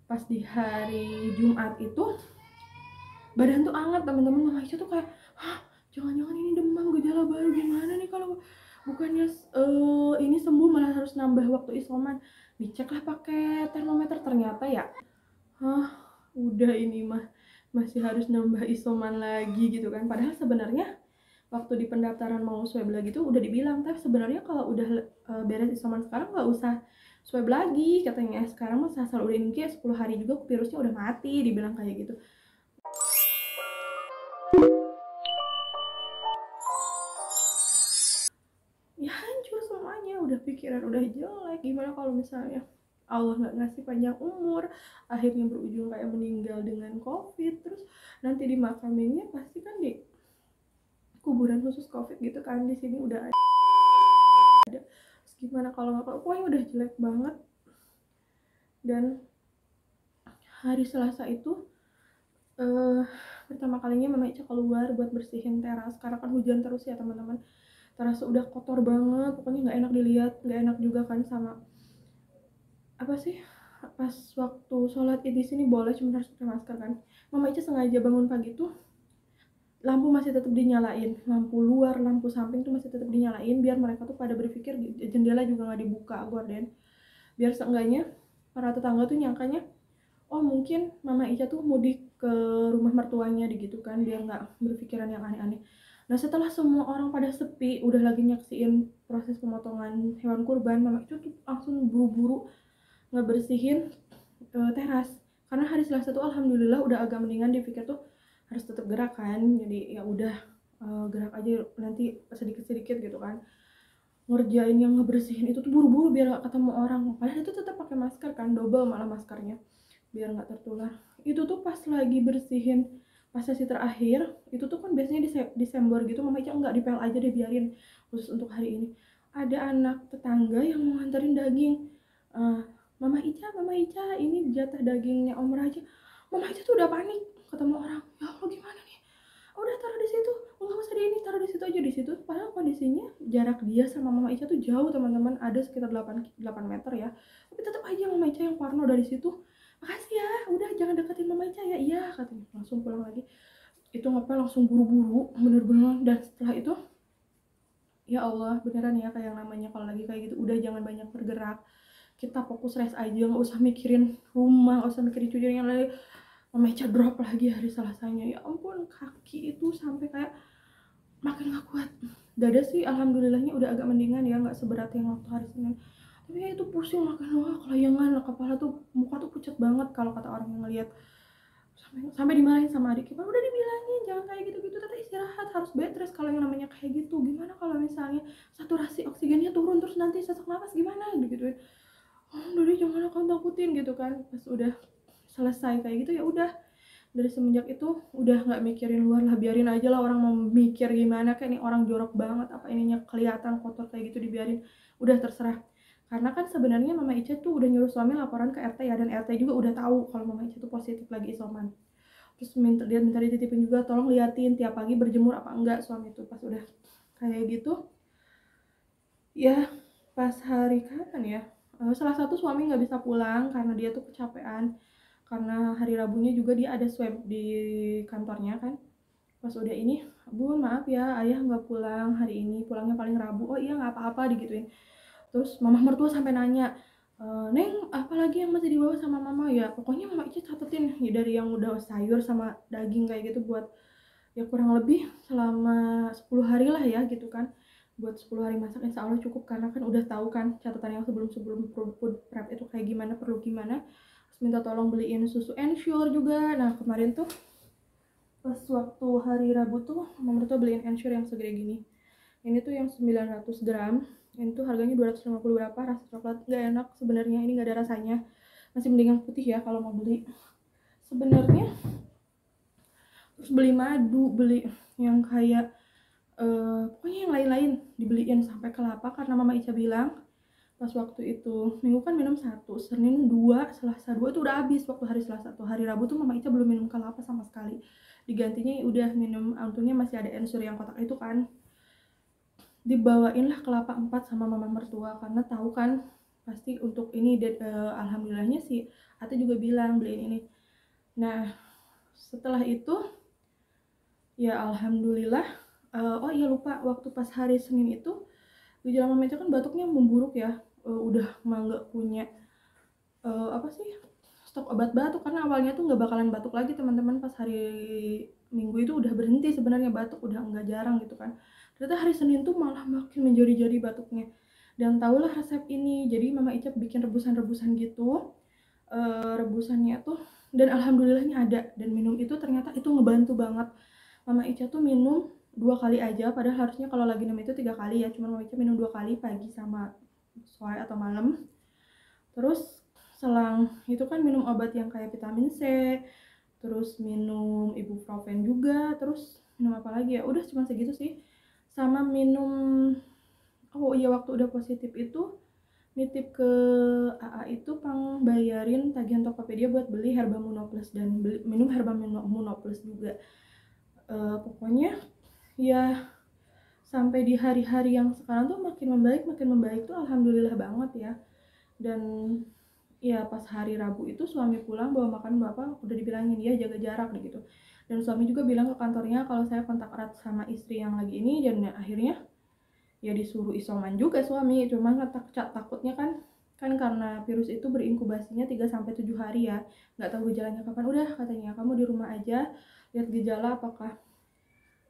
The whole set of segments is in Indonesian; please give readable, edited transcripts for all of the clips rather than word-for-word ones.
pas di hari Jumat itu badan tuh anget teman-teman. Mama Ica tuh kayak, hah, jangan-jangan ini demam, gejala baru, gimana nih kalau bukannya ini sembuh malah harus nambah waktu isoman. Dicek lah pakai termometer, ternyata ya, hah, udah ini mah masih harus nambah isoman lagi gitu kan. Padahal sebenarnya waktu di pendaftaran mau swab lagi tuh udah dibilang, tapi sebenarnya kalau udah beres isoman sekarang nggak usah swab lagi katanya. Sekarang mah asal udah ini 10 hari juga virusnya udah mati, dibilang kayak gitu. Ya hancur semuanya, udah pikiran udah jelek. Gimana kalau misalnya Allah nggak ngasih panjang umur, akhirnya berujung kayak meninggal dengan COVID, terus nanti dimakaminnya pasti kan di kuburan khusus COVID gitu kan. Di sini udah ada. Terus gimana kalau nggak, pokoknya udah jelek banget. Dan hari Selasa itu pertama kalinya Mama Ica keluar buat bersihin teras karena kan hujan terus ya teman-teman. Teras udah kotor banget, pokoknya nggak enak dilihat, nggak enak juga kan. Sama apa sih, pas waktu sholat id di sini boleh cuma harus pakai masker kan. Mama Ica sengaja bangun pagi tuh lampu masih tetap dinyalain, lampu luar, lampu samping tuh masih tetap dinyalain, biar mereka tuh pada berpikir jendela juga nggak dibuka, gorden, biar seenggaknya para tetangga tuh nyangkanya, oh mungkin Mama Ica tuh mudik ke rumah mertuanya gitu kan, biar nggak berpikiran yang aneh-aneh. Nah setelah semua orang pada sepi, udah lagi nyaksiin proses pemotongan hewan kurban, Mama Ica tuh langsung buru-buru ngebersihin teras. Karena hari Selasa tuh alhamdulillah udah agak mendingan, dipikir tuh harus tetap gerak kan, jadi ya udah gerak aja nanti sedikit-sedikit gitu kan. Ngerjain yang ngebersihin itu tuh buru-buru biar gak ketemu orang, padahal itu tetap pakai masker kan, double malah maskernya biar nggak tertular. Itu tuh pas lagi bersihin pas sesi terakhir itu tuh kan biasanya disembor gitu, Mama Ica enggak, dipel aja deh, biarin khusus untuk hari ini. Ada anak tetangga yang mau nganterin daging, uh, Mama Ica ini jatah dagingnya Om Raja. Mama Ica tuh udah panik ketemu orang, ya Allah gimana nih, udah taruh di situ, nggak usah di ini, taruh di situ aja. Di situ padahal kondisinya jarak dia sama Mama Ica tuh jauh teman-teman, ada sekitar 8 meter ya, tapi tetap aja Mama Ica yang parno dari situ. Makasih ya, udah jangan deketin Mama Ica ya. Iya katanya, langsung pulang lagi. Itu ngepel langsung buru-buru bener-bener. Dan setelah itu ya Allah beneran ya, kayak yang namanya kalau lagi kayak gitu udah jangan banyak bergerak, kita fokus rest aja, nggak usah mikirin rumah, nggak usah mikirin cucu yang lagi. Mama Ica drop lagi hari Selasanya, ya ampun kaki itu sampai kayak makin gak kuat. Dada sih alhamdulillahnya udah agak mendingan ya, nggak seberat yang waktu hari Senin, tapi ya itu pusing makin, wah kelayangan, kepala tuh, muka tuh pucat banget kalau kata orang yang ngeliat. Sampai dimarahin sama adik, udah dibilangin jangan kayak gitu-gitu, teteh istirahat, harus bed rest kalau yang namanya kayak gitu. Gimana kalau misalnya saturasi oksigennya turun terus nanti sesak napas gimana gitu. Oh udah deh jangan akan takutin gitu kan. Pas udah selesai kayak gitu ya udah, dari semenjak itu udah nggak mikirin luar lah, biarin aja lah orang mau mikir gimana, kayak nih orang jorok banget apa ininya kelihatan kotor kayak gitu, dibiarin, udah terserah. Karena kan sebenarnya Mama Ica tuh udah nyuruh suami laporan ke RT ya, dan RT juga udah tahu kalau Mama Ica tuh positif lagi isoman. Terus minta dititipin juga, tolong liatin tiap pagi berjemur apa enggak suami tuh. Pas udah kayak gitu ya, pas hari kapan ya, salah satu suami nggak bisa pulang karena dia tuh kecapean, karena hari Rabunya juga dia ada swab di kantornya kan. Pas udah ini, Bun maaf ya ayah nggak pulang hari ini, pulangnya paling Rabu. Oh iya nggak apa-apa digituin. Terus mama mertua sampai nanya, Neng apalagi yang masih dibawa sama mama ya, pokoknya Mama Ica catetin ya, dari yang udah sayur sama daging kayak gitu, buat ya kurang lebih selama 10 hari lah ya gitu kan. Buat 10 hari masak insya Allah cukup, karena kan udah tahu kan catatan yang sebelum food prep itu kayak gimana, perlu gimana. Terus minta tolong beliin susu Ensure juga. Nah kemarin tuh pas waktu hari Rabu tuh Mama tuh beliin Ensure yang segede gini. Ini tuh yang 900 gram, ini tuh harganya 250 berapa, rasa coklat, nggak enak sebenarnya, ini nggak ada rasanya. Masih mending yang putih ya kalau mau beli sebenarnya. Terus beli madu, beli yang kayak pokoknya yang lain-lain dibeliin sampai kelapa, karena Mama Ica bilang pas waktu itu Minggu kan minum 1, Senin 2, Selasa 2 itu udah habis. Waktu hari Selasa tuh, hari Rabu tuh Mama Ica belum minum kelapa sama sekali, digantinya udah minum, untungnya masih ada Ensure yang kotak itu kan. Dibawain lah kelapa 4 sama mama mertua, karena tahu kan pasti untuk ini. Dan alhamdulillahnya si Ate juga bilang beliin ini. Nah setelah itu ya alhamdulillah. Oh iya lupa, waktu pas hari Senin itu gejala Mama Ica kan batuknya memburuk ya. Udah mah nggak punya apa sih, stok obat batuk, karena awalnya tuh nggak bakalan batuk lagi teman-teman. Pas hari Minggu itu udah berhenti sebenarnya batuk, udah nggak jarang gitu kan. Ternyata hari Senin tuh malah makin menjadi-jadi batuknya. Dan tahulah resep ini, jadi Mama Ica bikin rebusan-rebusan gitu. Rebusannya tuh, dan alhamdulillahnya ada, dan minum itu ternyata itu ngebantu banget. Mama Ica tuh minum 2 kali aja, padahal harusnya kalau lagi minum itu 3 kali ya, cuman Mama Ica minum 2 kali, pagi sama sore atau malam. Terus selang itu kan minum obat yang kayak vitamin C, terus minum ibuprofen juga, terus minum apa lagi ya, udah cuma segitu sih. Sama minum, oh iya waktu udah positif itu nitip ke AA itu pang bayarin tagihan Tokopedia buat beli Herba Muno Plus, dan minum Herba Muno Plus juga. Pokoknya ya sampai di hari-hari yang sekarang tuh makin membaik tuh alhamdulillah banget ya. Dan ya pas hari Rabu itu suami pulang bawa makan bapak, udah dibilangin dia jaga jarak gitu. Dan suami juga bilang ke kantornya kalau saya kontak erat sama istri yang lagi ini, dan akhirnya ya disuruh isoman juga suami. Cuma takutnya kan karena virus itu berinkubasinya 3-7 hari ya, nggak tahu gejalanya kapan. Udah katanya kamu di rumah aja, lihat gejala apakah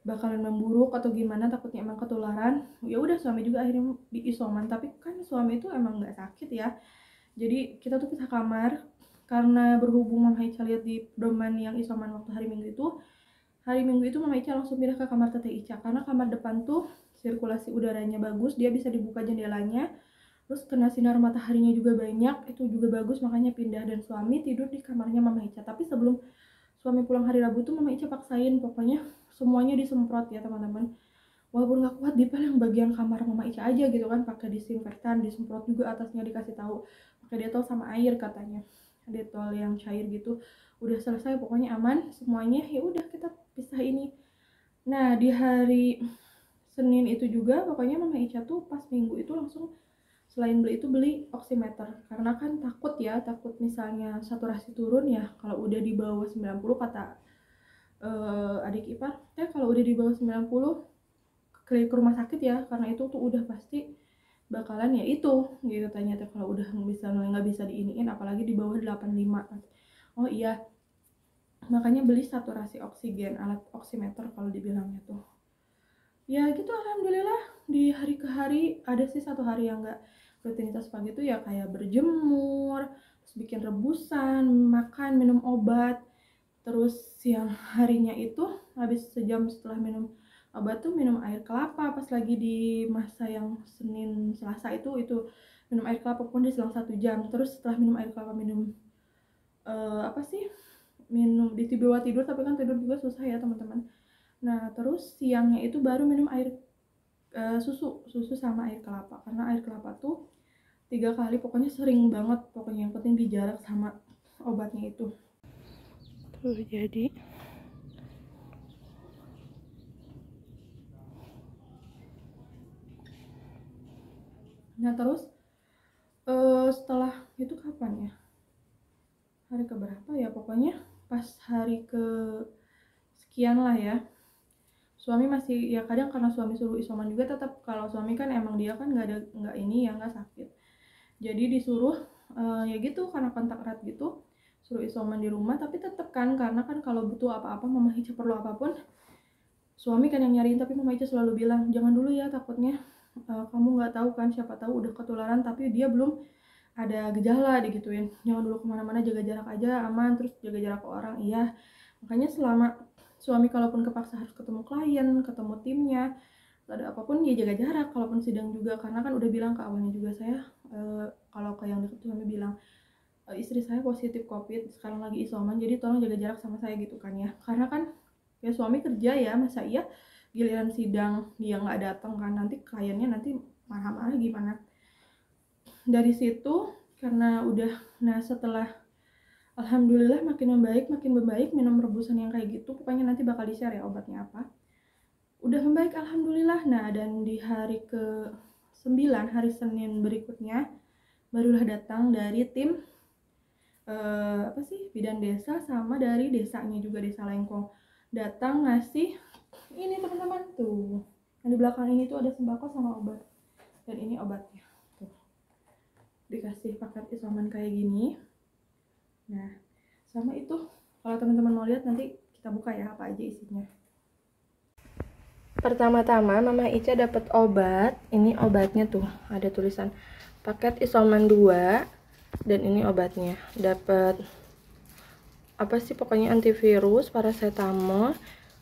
bakalan memburuk atau gimana, takutnya emang ketularan. Ya udah suami juga akhirnya di isoman, tapi kan suami itu emang nggak sakit ya, jadi kita tuh pisah kamar. Karena berhubung Mama Ica lihat di doman yang isoman waktu hari Minggu itu Mama Ica langsung pindah ke kamar Tete Ica, karena kamar depan tuh sirkulasi udaranya bagus, dia bisa dibuka jendelanya, terus kena sinar mataharinya juga banyak, itu juga bagus, makanya pindah. Dan suami tidur di kamarnya Mama Ica. Tapi sebelum suami pulang hari Rabu tuh Mama Ica paksain pokoknya semuanya disemprot ya teman-teman. Walaupun nggak kuat, dipel yang bagian kamar Mama Ica aja gitu kan, pakai disinfektan, disemprot juga atasnya, dikasih tahu pakai detol sama air katanya, detol yang cair gitu. Udah selesai pokoknya aman semuanya, ya udah kita pisah ini. Nah di hari Senin itu juga pokoknya Mama Ica tuh pas Minggu itu langsung selain beli oximeter, karena kan takut misalnya saturasi turun ya. Kalau udah di bawah 90 kata adik ipar, kalau udah di bawah 90 ke rumah sakit ya, karena itu tuh udah pasti bakalan ya itu gitu ternyata. Kalau udah nggak bisa diiniin apalagi di bawah 85. Oh iya, makanya beli saturasi oksigen, alat oximeter kalau dibilangnya tuh. Ya gitu alhamdulillah. Di hari ke hari ada sih 1 hari yang nggak rutinitas pagi tuh ya, kayak berjemur, terus bikin rebusan, makan, minum obat. Terus siang harinya itu habis sejam setelah minum obat tuh minum air kelapa. Pas lagi di masa yang Senin Selasa itu minum air kelapa pun di selang 1 jam. Terus setelah minum air kelapa minum apa sih, minum di bawah tidur, tapi kan tidur juga susah ya teman-teman. Nah terus siangnya itu baru minum air susu sama air kelapa, karena air kelapa tuh 3 kali pokoknya, sering banget pokoknya, yang penting dijarak sama obatnya itu tuh. Jadi nah terus setelah itu kapan ya, hari keberapa ya, pokoknya pas hari ke sekian lah ya, suami masih ya kadang karena suami suruh isoman juga, tetap kalau suami kan emang dia kan nggak ini ya, nggak sakit, jadi disuruh ya gitu karena kontak erat gitu, suruh isoman di rumah. Tapi tetap kan, karena kan kalau butuh apa-apa, Mama Ica perlu apapun, suami kan yang nyariin. Tapi Mama Ica selalu bilang jangan dulu ya, takutnya kamu nggak tahu kan, siapa tahu udah ketularan tapi dia belum ada gejala, digituin. Jangan dulu kemana-mana, jaga jarak aja, aman, terus jaga jarak ke orang. Iya, makanya selama suami kalaupun kepaksa harus ketemu klien, ketemu timnya, ada apapun ya jaga jarak. Kalaupun sidang juga, karena kan udah bilang ke awalnya juga saya kalau ke yang deket suami bilang istri saya positif COVID, sekarang lagi isoman, jadi tolong jaga jarak sama saya gitu kan ya. Karena kan ya suami kerja ya, masa iya giliran sidang dia nggak datang kan, nanti kliennya nanti marah-marah gimana. Dari situ karena udah, nah setelah alhamdulillah makin membaik, minum rebusan yang kayak gitu, pokoknya nanti bakal di-share ya obatnya apa. Udah membaik alhamdulillah. Nah dan di hari ke 9, hari Senin berikutnya, barulah datang dari tim bidan desa sama dari desanya juga, desa Lengkong, datang ngasih ini teman-teman tuh. Yang di belakang ini tuh ada sembako sama obat, dan ini obatnya tuh, dikasih paket isoman kayak gini. Nah sama itu, kalau teman-teman mau lihat nanti kita buka ya apa aja isinya. Pertama-tama Mama Ica dapat obat. Ini obatnya tuh, ada tulisan paket isoman 2, dan ini obatnya. Dapat apa sih pokoknya, antivirus, paracetamol,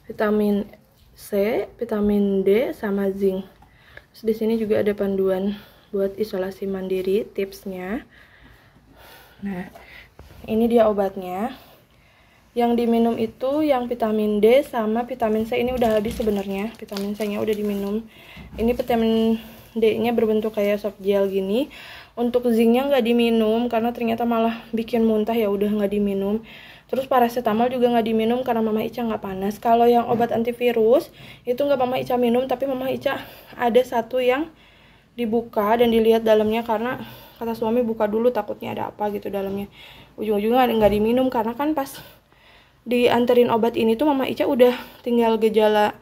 vitamin C, vitamin D, sama zinc. Terus di sini juga ada panduan buat isolasi mandiri, tipsnya. Nah, ini dia obatnya. Yang diminum itu yang vitamin D sama vitamin C, ini udah habis sebenarnya. Vitamin C-nya udah diminum. Ini vitamin D-nya berbentuk kayak soft gel gini. Untuk zinc-nya nggak diminum karena ternyata malah bikin muntah, ya udah nggak diminum. Terus paracetamol juga nggak diminum karena Mama Ica nggak panas. Kalau yang obat antivirus itu nggak Mama Ica minum, tapi Mama Ica ada satu yang dibuka dan dilihat dalamnya, karena kata suami buka dulu takutnya ada apa gitu dalamnya. Ujung-ujungnya nggak diminum karena kan pas dianterin obat ini tuh Mama Ica udah tinggal gejala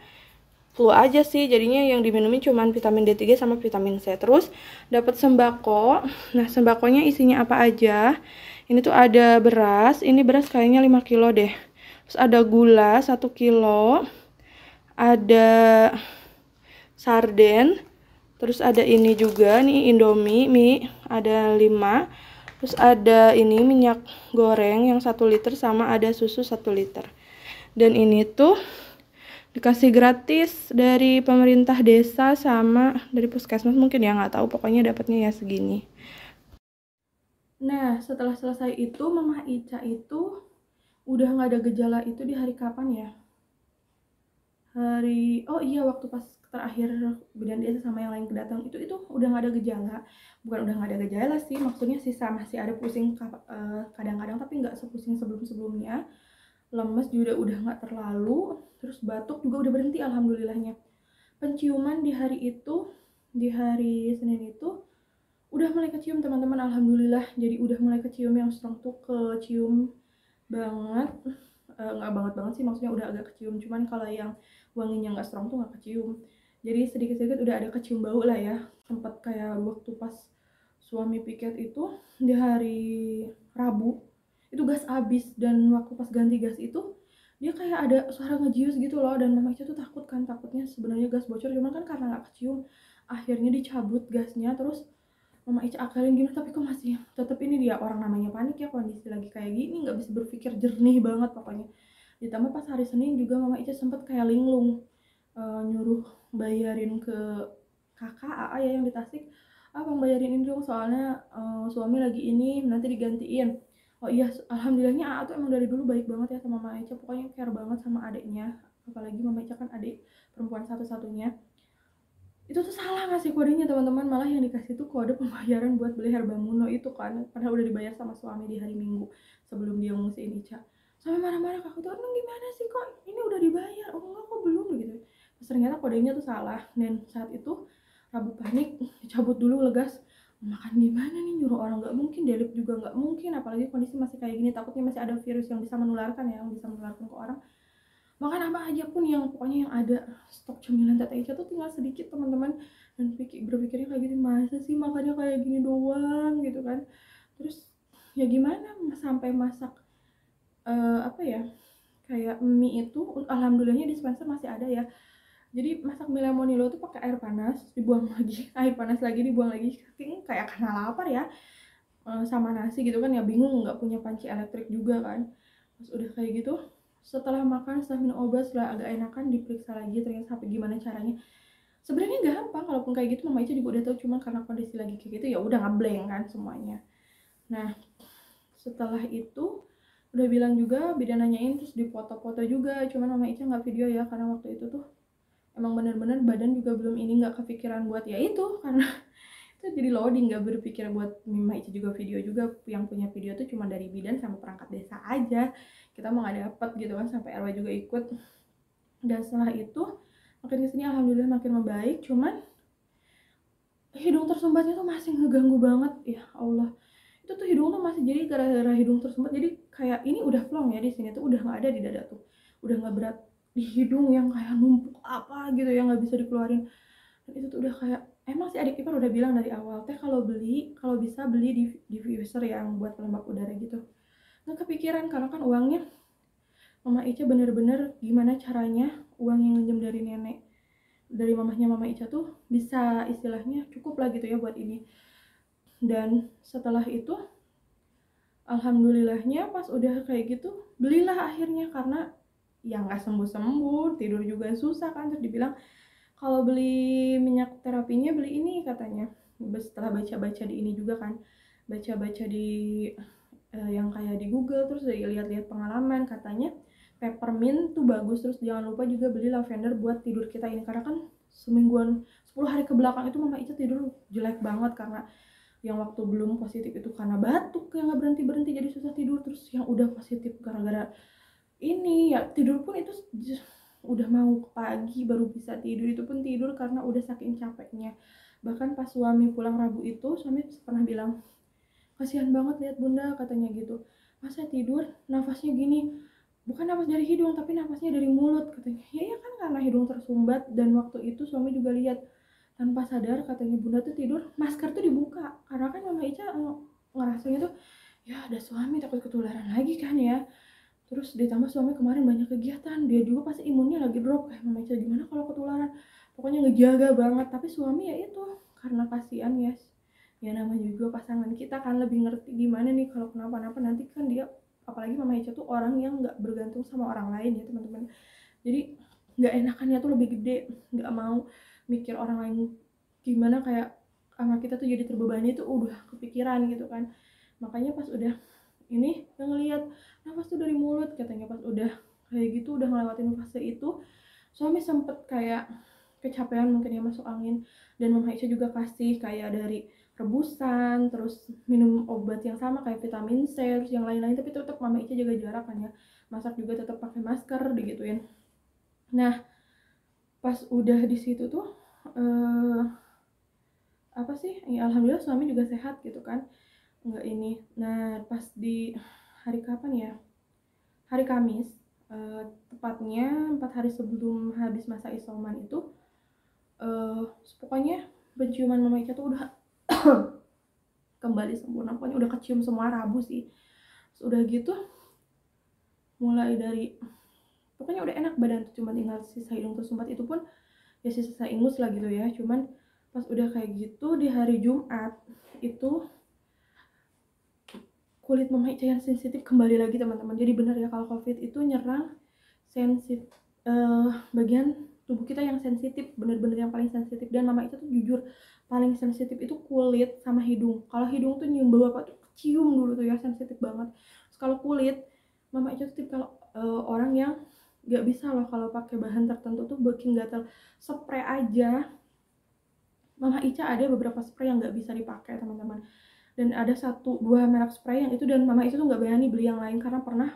flu aja sih, jadinya yang diminumin cuman vitamin D3 sama vitamin C. Terus dapat sembako. Nah, sembakonya isinya apa aja? Ini tuh ada beras, ini beras kayaknya 5 kilo deh. Terus ada gula 1 kilo, ada sarden, terus ada ini juga nih Indomie mie ada 5. Terus ada ini minyak goreng yang 1 liter, sama ada susu 1 liter. Dan ini tuh dikasih gratis dari pemerintah desa sama dari puskesmas mungkin ya, nggak tahu, pokoknya dapatnya ya segini. Nah setelah selesai itu Mama Ica itu udah nggak ada gejala itu di hari kapan ya? Waktu pas terakhir bidan desa sama yang lain kedatang itu udah nggak ada gejala. Bukan udah nggak ada gejala sih, maksudnya masih ada pusing kadang-kadang, tapi nggak sepusing sebelum-sebelumnya. Lemes juga udah nggak terlalu, terus batuk juga udah berhenti alhamdulillahnya. Penciuman di hari hari Senin itu udah mulai kecium teman-teman, alhamdulillah. Jadi udah mulai kecium, yang strong tuh kecium banget. Nggak banget sih, maksudnya udah agak kecium, cuman kalau yang wanginya nggak strong tuh nggak kecium. Jadi sedikit-sedikit udah ada kecium bau lah ya. Sempat kayak waktu pas suami piket itu di hari Rabu itu gas habis, dan waktu pas ganti gas itu dia kayak ada suara ngejius gitu loh, dan Mama Ica tuh takutnya sebenarnya gas bocor, cuman kan karena nggak kecium akhirnya dicabut gasnya. Terus Mama Ica akalin gini, tapi kok masih tetap ini, dia orang namanya panik ya, kondisi lagi kayak gini nggak bisa berpikir jernih banget pokoknya. Ditambah pas hari Senin juga Mama Ica sempet kayak linglung, nyuruh bayarin ke kakak AA ya yang di Tasik, Bang bayarin ini dong soalnya suami lagi ini nanti digantiin. Oh iya, alhamdulillahnya AA tuh emang dari dulu baik banget ya sama Mama Ica, pokoknya care banget sama adiknya, apalagi Mama Ica kan adik perempuan satu-satunya. Itu tuh salah ngasih kodenya teman-teman, malah yang dikasih tuh kode pembayaran buat beli herba Muno itu kan, padahal udah dibayar sama suami di hari Minggu sebelum dia ngungsiin Ica. Sampai marah-marah, kakak tuh emang gimana sih kok ini udah dibayar, oh enggak kok belum gitu. Terus ternyata kodenya tuh salah, dan saat itu Rabu panik, cabut dulu legas. Makan gimana nih, nyuruh orang nggak mungkin, delip juga nggak mungkin, apalagi kondisi masih kayak gini, takutnya masih ada virus yang bisa menularkan ya, yang bisa menularkan ke orang. Makan apa aja pun yang pokoknya yang ada stok cemilan Tete Ica tuh tinggal sedikit teman-teman, dan berpikirnya kayak gini, masa sih makannya kayak gini doang gitu kan. Terus ya gimana, sampai masak kayak mie itu alhamdulillahnya dispenser masih ada ya. Jadi masak mie lemonilo tuh pakai air panas dibuang lagi, air panas lagi dibuang lagi, kayak karena lapar ya, sama nasi gitu kan ya, bingung nggak punya panci elektrik juga kan. Terus udah kayak gitu, setelah makan, setelah minum obat, setelah agak enakan, diperiksa lagi ternyata sampai gimana caranya. Sebenarnya gampang kalaupun kayak gitu, Mama Ica juga udah tahu, cuman karena kondisi lagi kayak gitu ya udah ngeblank kan semuanya. Nah setelah itu udah bilang juga, bidan nanyain, terus dipoto-foto juga, cuman Mama Ica nggak video ya karena waktu itu tuh emang bener-bener badan juga belum ini, nggak kepikiran buat ya itu, karena itu jadi loading, nggak berpikir buat Mama Ica juga video juga. Yang punya video tuh cuma dari bidan sama perangkat desa aja, kita mau nggak dapet gitu kan, sampai RW juga ikut. Dan setelah itu makin kesini alhamdulillah makin membaik, cuman hidung tersumbatnya tuh masih ngeganggu banget. Ya Allah, itu tuh hidung tuh masih, jadi gara-gara hidung tersumbat jadi kayak ini udah plong ya di sini tuh, udah nggak ada di dada tuh, udah nggak berat di hidung yang kayak numpuk apa gitu yang nggak bisa dikeluarin. Dan itu tuh udah kayak, emang sih adik ipar udah bilang dari awal, teh kalau beli, kalau bisa beli diffuser yang buat pelembab udara gitu. Nggak kepikiran karena kan uangnya Mama Ica bener-bener gimana caranya uang yang minjem dari nenek, dari mamahnya Mama Ica tuh bisa istilahnya cukup lah gitu ya buat ini. Dan setelah itu alhamdulillahnya pas udah kayak gitu belilah akhirnya, karena ya nggak sembuh-sembuh, tidur juga susah kan. Terus dibilang kalau beli minyak terapinya beli ini katanya. Setelah baca-baca di ini juga kan, baca-baca di yang kayak di Google, terus lihat-lihat pengalaman, katanya peppermint tuh bagus. Terus jangan lupa juga beli lavender buat tidur kita ini, karena kan semingguan 10 hari ke belakang itu Mama Ica tidur jelek banget, karena yang waktu belum positif itu karena batuk yang nggak berhenti-berhenti jadi susah tidur. Terus yang udah positif gara-gara ini ya tidur pun itu udah mau pagi baru bisa tidur, itu pun tidur karena udah saking capeknya. Bahkan pas suami pulang Rabu itu, suami pernah bilang, kasihan banget lihat bunda katanya gitu, masa tidur nafasnya gini, bukan nafas dari hidung tapi nafasnya dari mulut katanya. Ya kan karena hidung tersumbat. Dan waktu itu suami juga lihat, tanpa sadar katanya bunda tuh tidur masker tuh dibuka, karena kan Mama Ica ngerasanya tuh ya ada suami takut ketularan lagi kan ya. Terus ditambah suami kemarin banyak kegiatan, dia juga pasti imunnya lagi drop, kayak Mama Ica gimana kalau ketularan, pokoknya ngejaga banget. Tapi suami ya itu karena kasihan ya namanya juga pasangan kita kan lebih ngerti gimana nih kalau kenapa-napa nanti kan dia, apalagi Mama Ica tuh orang yang nggak bergantung sama orang lain ya teman-teman, jadi nggak enakannya tuh lebih gede, nggak mau mikir orang lain gimana, kayak sama kita tuh jadi terbebani, itu udah kepikiran gitu kan. Makanya pas udah ini ngelihat nafas tuh dari mulut katanya, pas udah kayak gitu udah ngelewatin fase itu, suami sempet kayak kecapean mungkin ya, masuk angin. Dan Mama Aisyah juga kasih kayak dari rebusan, terus minum obat yang sama kayak vitamin C, terus yang lain-lain, tapi tetap Mama Aisyah jaga jarak kan ya, masak juga tetap pakai masker digituin. Nah pas udah di situ tuh apa sih ya, alhamdulillah suami juga sehat gitu kan, nggak ini. Nah pas di hari kapan ya, hari Kamis, tepatnya 4 hari sebelum habis masa isoman itu, pokoknya penciuman Mama Ica tuh udah kembali sempurna, pokoknya udah kecium semua Rabu sih. Terus udah gitu mulai dari, pokoknya udah enak badan tuh, cuma tinggal sisa hidung tersumbat, itu pun ya sisa ingus lah gitu ya. Cuman pas udah kayak gitu di hari Jumat itu kulit Mama Ica yang sensitif kembali lagi teman-teman. Jadi benar ya kalau COVID itu nyerang sensitif, bagian tubuh kita yang sensitif, bener-bener yang paling sensitif. Dan Mama Ica tuh jujur paling sensitif itu kulit sama hidung. Kalau hidung tuh nyium bau apa tuh cium dulu tuh ya, sensitif banget. Terus kalau kulit, Mama Ica tuh tipikal orang yang nggak bisa loh kalau pakai bahan tertentu tuh bikin gatal. Spray aja Mama Ica ada beberapa spray yang nggak bisa dipakai teman-teman. Dan ada 1-2 merek spray yang itu, dan Mama Ica tuh nggak berani beli yang lain karena pernah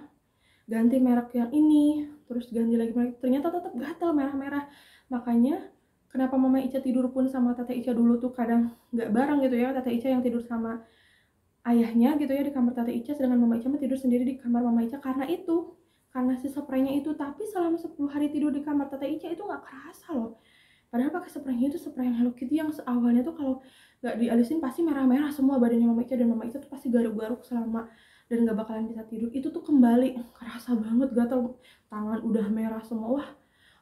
ganti merek yang ini, terus ganti lagi merek, ternyata tetap gatal merah-merah. Makanya kenapa Mama Ica tidur pun sama Tete Ica dulu tuh kadang nggak bareng gitu ya, Tete Ica yang tidur sama ayahnya gitu ya di kamar Tete Ica, sedangkan Mama Ica mah tidur sendiri di kamar Mama Ica, karena itu, karena si spraynya itu. Tapi selama 10 hari tidur di kamar Tete Ica itu nggak kerasa loh, padahal pakai spraynya itu spray yang Hello Kitty yang awalnya tuh kalau nggak dialisin pasti merah-merah semua badannya Mama Ica, dan Mama Ica tuh pasti garuk-garuk selama, dan nggak bakalan bisa tidur. Itu tuh kembali kerasa banget gatal, tangan udah merah semua. Wah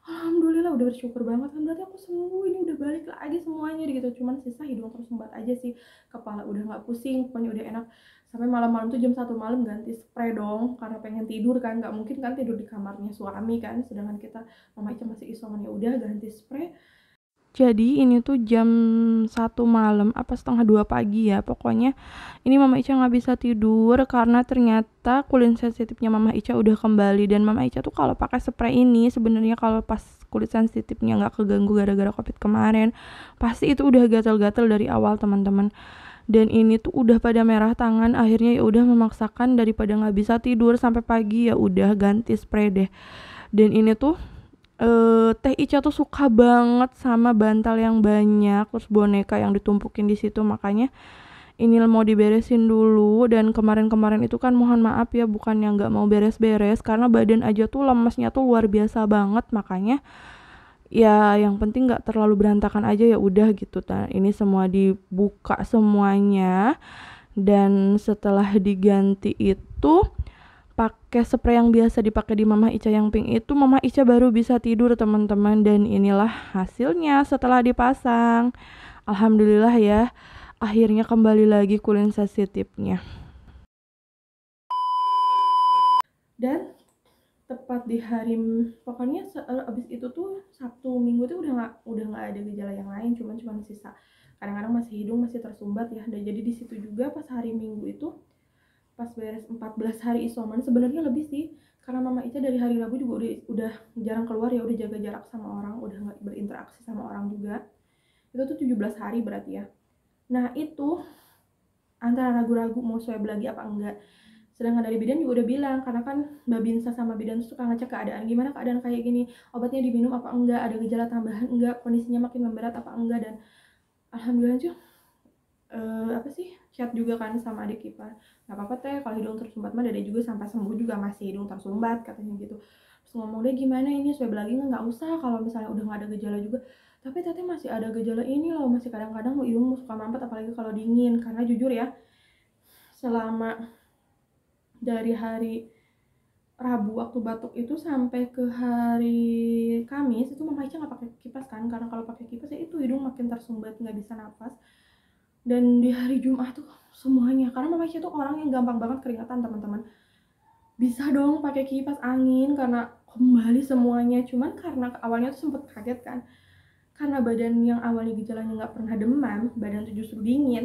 alhamdulillah, udah bersyukur banget kan, berarti aku sembuh, ini udah balik lagi semuanya gitu. Cuman sisa hidung tersumbat aja sih, kepala udah nggak pusing, pokoknya udah enak. Sampai malam-malam tuh jam 1 malam ganti spray dong, karena pengen tidur kan, nggak mungkin kan tidur di kamarnya suami kan, sedangkan kita Mama Ica masih isoman. Ya udah ganti spray. Jadi ini tuh jam 1 malam apa setengah 2 pagi ya, pokoknya ini Mama Ica nggak bisa tidur karena ternyata kulit sensitifnya Mama Ica udah kembali. Dan Mama Ica tuh kalau pakai spray ini sebenarnya kalau pas kulit sensitifnya nggak keganggu gara-gara COVID kemarin, pasti itu udah gatal-gatal dari awal teman-teman. Dan ini tuh udah pada merah tangan, akhirnya ya udah memaksakan daripada nggak bisa tidur sampai pagi, ya udah ganti spray deh. Dan ini tuh Teh Ica tuh suka banget sama bantal yang banyak, terus boneka yang ditumpukin di situ, makanya ini mau diberesin dulu. Dan kemarin-kemarin itu kan mohon maaf ya, bukannya nggak mau beres-beres, karena badan aja tuh lemesnya tuh luar biasa banget, makanya ya yang penting nggak terlalu berantakan aja, ya udah gitu. Ini semua dibuka semuanya, dan setelah diganti itu pakai spray yang biasa dipakai di Mama Ica yang pink itu, Mama Ica baru bisa tidur teman-teman. Dan inilah hasilnya setelah dipasang. Alhamdulillah ya, akhirnya kembali lagi cooling sensitifnya. Dan tepat di hari, pokoknya abis itu tuh Sabtu Minggu tuh udah nggak ada gejala yang lain, cuman sisa kadang-kadang masih hidung masih tersumbat ya. Dan jadi di situ juga pas hari Minggu itu, pas beres 14 hari isoman, sebenarnya lebih sih, karena Mama Ica dari hari Rabu juga udah jarang keluar ya, udah jaga jarak sama orang, udah nggak berinteraksi sama orang juga. Itu tuh 17 hari berarti ya. Nah itu antara ragu-ragu mau swab lagi apa enggak. Sedangkan dari bidan juga udah bilang, karena kan Mbak Binsa sama bidan tuh suka ngecek keadaan, gimana keadaan kayak gini, obatnya diminum apa enggak, ada gejala tambahan enggak, kondisinya makin memberat apa enggak. Dan alhamdulillah aja apa sih, chat juga kan sama adik ipar, nggak apa-apa teh kalau hidung tersumbat mah dede juga sampai sembuh juga masih hidung tersumbat katanya gitu. Terus ngomong deh gimana ini swab lagi nggak usah kalau misalnya udah nggak ada gejala juga, tapi teteh masih ada gejala ini loh, masih kadang-kadang hidung suka mampet apalagi kalau dingin. Karena jujur ya, selama dari hari Rabu waktu batuk itu sampai ke hari Kamis itu Mama Ica nggak pakai kipas kan, karena kalau pakai kipas ya itu hidung makin tersumbat nggak bisa nafas. Dan di hari Jumat tuh semuanya, karena Mama Ica tuh orang yang gampang banget keringatan teman-teman, bisa dong pakai kipas angin karena kembali semuanya. Cuman karena awalnya tuh sempet kaget kan, karena badan yang awalnya gejalanya nggak pernah demam, badan tuh justru dingin.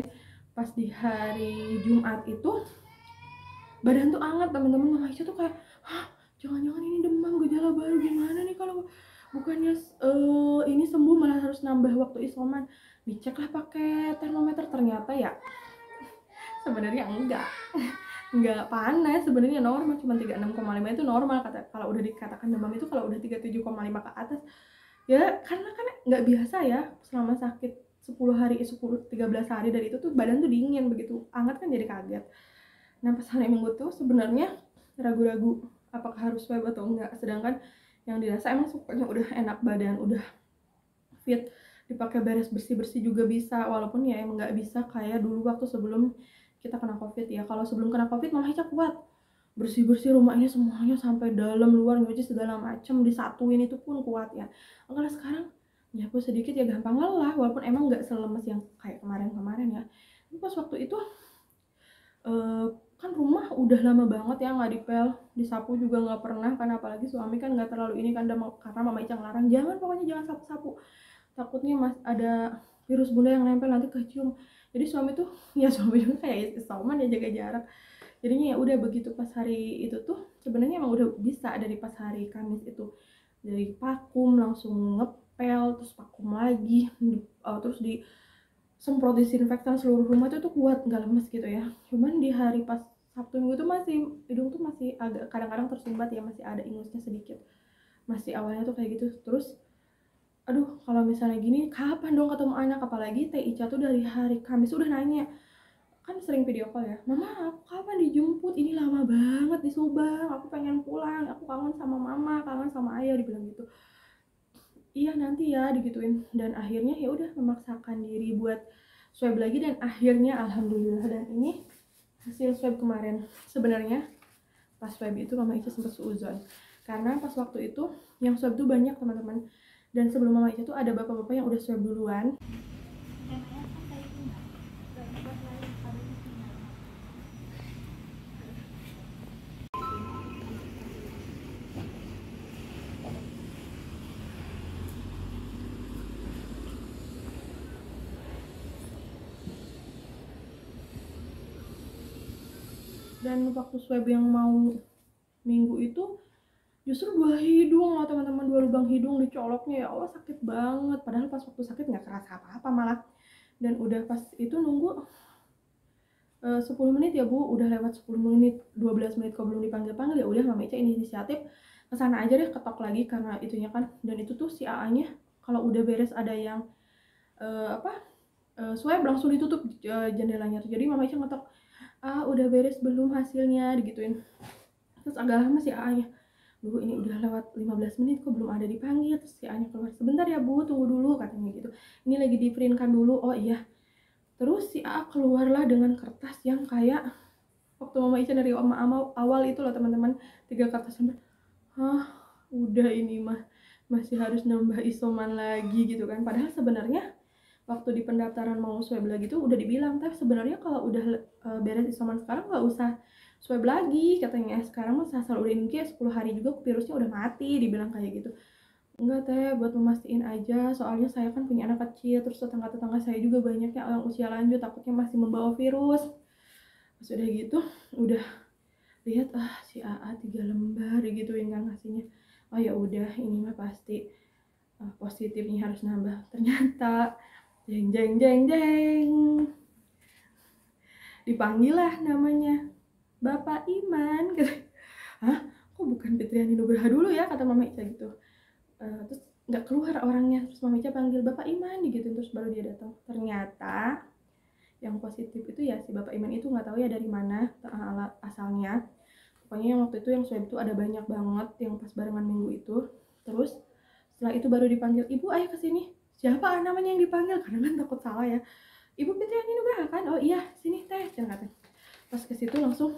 Pas di hari Jumat itu badan tuh hangat teman-teman. Mama Ica tuh kayak, hah, jangan-jangan ini demam gejala baru, gimana nih kalau bukannya ini sembuh malah harus nambah waktu isoman. Dicek lah pakai termometer, ternyata ya sebenarnya enggak panas, sebenarnya normal, cuma 36,5 itu normal. Kata kalau udah dikatakan demam itu kalau udah 37,5 ke atas ya, karena kan nggak biasa ya selama sakit 10 hari 13 hari dari itu tuh badan tuh dingin, begitu hangat kan jadi kaget. Nah pas hari Minggu tuh sebenarnya ragu-ragu apakah harus swab atau enggak, sedangkan yang dirasa emang pokoknya udah enak badan, udah fit, dipakai beres bersih-bersih juga bisa, walaupun ya emang nggak bisa kayak dulu waktu sebelum kita kena covid ya. Kalau sebelum kena covid Mama Ica kuat bersih-bersih rumah ini semuanya sampai dalam luar nyuci segala macam disatuin, itu pun kuat ya. Kalau sekarang nyapu sedikit ya gampang lelah, walaupun emang nggak selemes yang kayak kemarin-kemarin ya. Tapi pas waktu itu kan rumah udah lama banget ya nggak dipel, disapu juga nggak pernah kan, apalagi suami kan nggak terlalu ini kan, karena Mama Ica ngelarang jangan, pokoknya jangan sapu-sapu, takutnya ada virus bunda yang nempel nanti kecium. Jadi suami tuh ya suami juga kayak isoman ya, jaga jarak. Jadinya ya udah begitu pas hari itu tuh sebenarnya emang udah bisa dari pas hari Kamis itu, dari vakum langsung ngepel, terus vakum lagi, terus di semprot disinfektan seluruh rumah tuh kuat, nggak lemes gitu ya. Cuman di hari pas Sabtu Minggu tuh masih hidung tuh masih agak kadang-kadang tersumbat ya, masih ada ingusnya sedikit, masih awalnya tuh kayak gitu. Terus aduh kalau misalnya gini kapan dong ketemu anak, apalagi Teh Ica tuh dari hari Kamis udah nanya, kan sering video call ya, mama aku kapan dijemput, ini lama banget di Subang, aku pengen pulang, aku kangen sama mama, kangen sama ayah, dibilang gitu. Iya nanti ya digituin. Dan akhirnya ya udah memaksakan diri buat swab lagi, dan akhirnya alhamdulillah. Dan ini hasil swab kemarin. Sebenarnya pas swab itu Mama Ica sempat suuzon, karena pas waktu itu yang swab tuh banyak teman-teman, dan sebelum Mama Ica tuh ada bapak-bapak yang udah swab duluan. Dan waktu swab yang mau Minggu itu justru 2 hidung loh teman-teman, 2 lubang hidung dicoloknya, ya Allah sakit banget. Padahal pas waktu sakit nggak kerasa apa-apa malah. Dan udah pas itu nunggu 10 menit ya Bu, udah lewat 10 menit, 12 menit kok belum dipanggil-panggil, ya udah Mama Ica inisiatif kesana aja deh, ketok lagi karena itunya kan. Dan itu tuh si AA-nya kalau udah beres ada yang swab langsung ditutup jendelanya tuh. Jadi Mama Ica ngetok, udah beres belum hasilnya, digituin. Terus agak lama si AA-nya, Bu ini udah lewat 15 menit kok belum ada dipanggil. Terus si AA-nya keluar, sebentar ya Bu, tunggu dulu katanya gitu, ini lagi di printkan dulu. Oh iya. Terus si AA keluarlah dengan kertas yang kayak waktu Mama Ica dari awal itu loh teman-teman, 3 kertas sampai udah ini mah masih harus nambah isoman lagi gitu kan. Padahal sebenarnya waktu di pendaftaran mau swab lagi tuh udah dibilang, tapi sebenarnya kalau udah beres isoman sekarang nggak usah swab lagi katanya. Sekarang mah asal udah ini 10 hari juga virusnya udah mati, dibilang kayak gitu. Enggak teh, buat memastiin aja, soalnya saya kan punya anak kecil, terus tetangga-tetangga saya juga banyaknya orang usia lanjut, takutnya masih membawa virus. Pas udah gitu, udah lihat si AA 3 lembar digituin kan ngasihnya. Oh ya udah, ini mah pasti positifnya harus nambah. Ternyata jeng jeng jeng jeng, dipanggil lah namanya, Bapak Iman. Kok bukan Fitriani Nugraha dulu ya, kata Mama Ica gitu. Terus nggak keluar orangnya, terus Mama Ica panggil Bapak Iman gitu, terus baru dia datang. Ternyata yang positif itu ya si Bapak Iman itu, nggak tahu ya dari mana asalnya. Pokoknya yang waktu itu yang swab itu ada banyak banget yang pas barengan minggu itu. Terus setelah itu baru dipanggil, Ibu ayo kesini. Siapa namanya yang dipanggil, karena kan takut salah ya. Ibu Fitriani Nugraha kan? Oh iya sini teh, jangan kata. Pas ke situ langsung,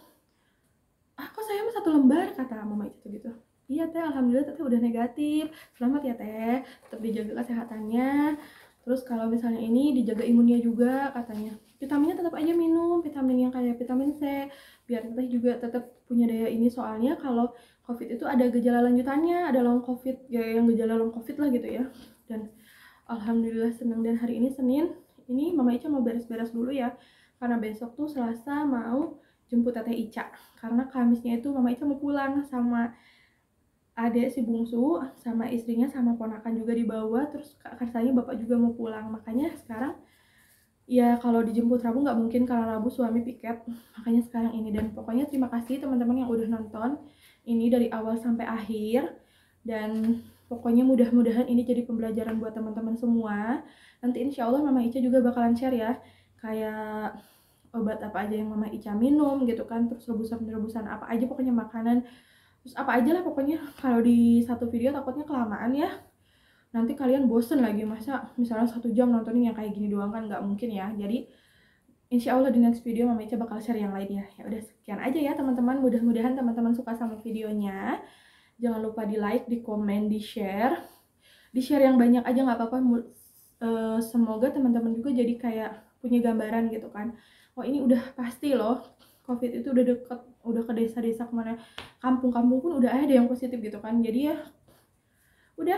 kok saya mah 1 lembar, kata Mama Ica gitu. Iya teh, alhamdulillah teteh udah negatif, selamat ya teh, tetap dijaga kesehatannya. Terus kalau misalnya ini dijaga imunnya juga katanya. Vitaminnya tetap aja minum, vitamin yang kayak vitamin C, biar teteh juga tetap punya daya ini. Soalnya kalau COVID itu ada gejala lanjutannya, ada long COVID, ya yang gejala long COVID lah gitu ya. Dan alhamdulillah senang. Dan hari ini Senin, ini Mama Ica mau beres-beres dulu ya, karena besok tuh Selasa mau jemput Teteh Ica, karena Kamisnya itu Mama Ica mau pulang sama adik si bungsu, sama istrinya, sama ponakan juga dibawa. Terus katanya bapak juga mau pulang, makanya sekarang ya kalau dijemput Rabu nggak mungkin karena Rabu suami piket, makanya sekarang ini. Dan pokoknya terima kasih teman-teman yang udah nonton ini dari awal sampai akhir, dan pokoknya mudah-mudahan ini jadi pembelajaran buat teman-teman semua. Nanti insya Allah Mama Ica juga bakalan share ya, kayak obat apa aja yang Mama Ica minum gitu kan, terus rebusan-rebusan apa aja, pokoknya makanan, terus apa aja lah pokoknya. Kalau di satu video takutnya kelamaan ya, nanti kalian bosen lagi, masa misalnya 1 jam nontonin yang kayak gini doang, kan nggak mungkin ya. Jadi insya Allah di next video Mama Ica bakal share yang lainnya. Ya udah sekian aja ya teman-teman, mudah-mudahan teman-teman suka sama videonya. Jangan lupa di like, di komen, di share yang banyak aja nggak apa-apa. Semoga teman-teman juga jadi kayak punya gambaran gitu kan, oh ini udah pasti loh COVID itu udah deket, udah ke desa-desa kemana, kampung-kampung pun udah ada yang positif gitu kan. Jadi ya udah,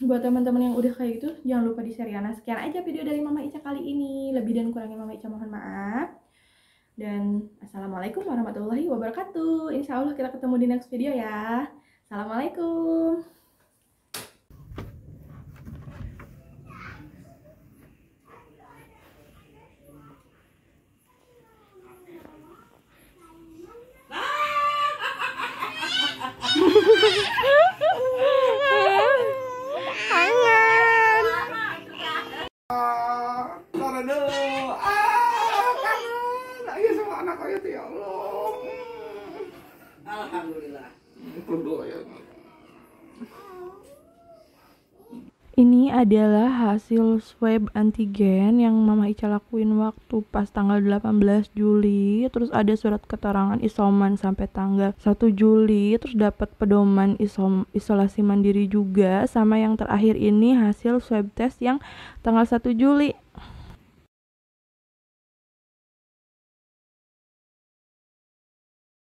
buat teman-teman yang udah kayak gitu jangan lupa di share ya. Nah sekian aja video dari Mama Ica kali ini, lebih dan kurangnya Mama Ica mohon maaf. Dan assalamualaikum warahmatullahi wabarakatuh. Insya Allah kita ketemu di next video ya. Assalamualaikum. Taruh dulu. Kangen. Ayo sama anak ayo tuh ya Allah. Alhamdulillah. Berdoa ya. Ini adalah hasil swab antigen yang Mama Ica lakuin waktu pas tanggal 18 Juli. Terus ada surat keterangan isoman sampai tanggal 1 Juli. Terus dapat pedoman isolasi mandiri juga. Sama yang terakhir ini hasil swab test yang tanggal 1 Juli.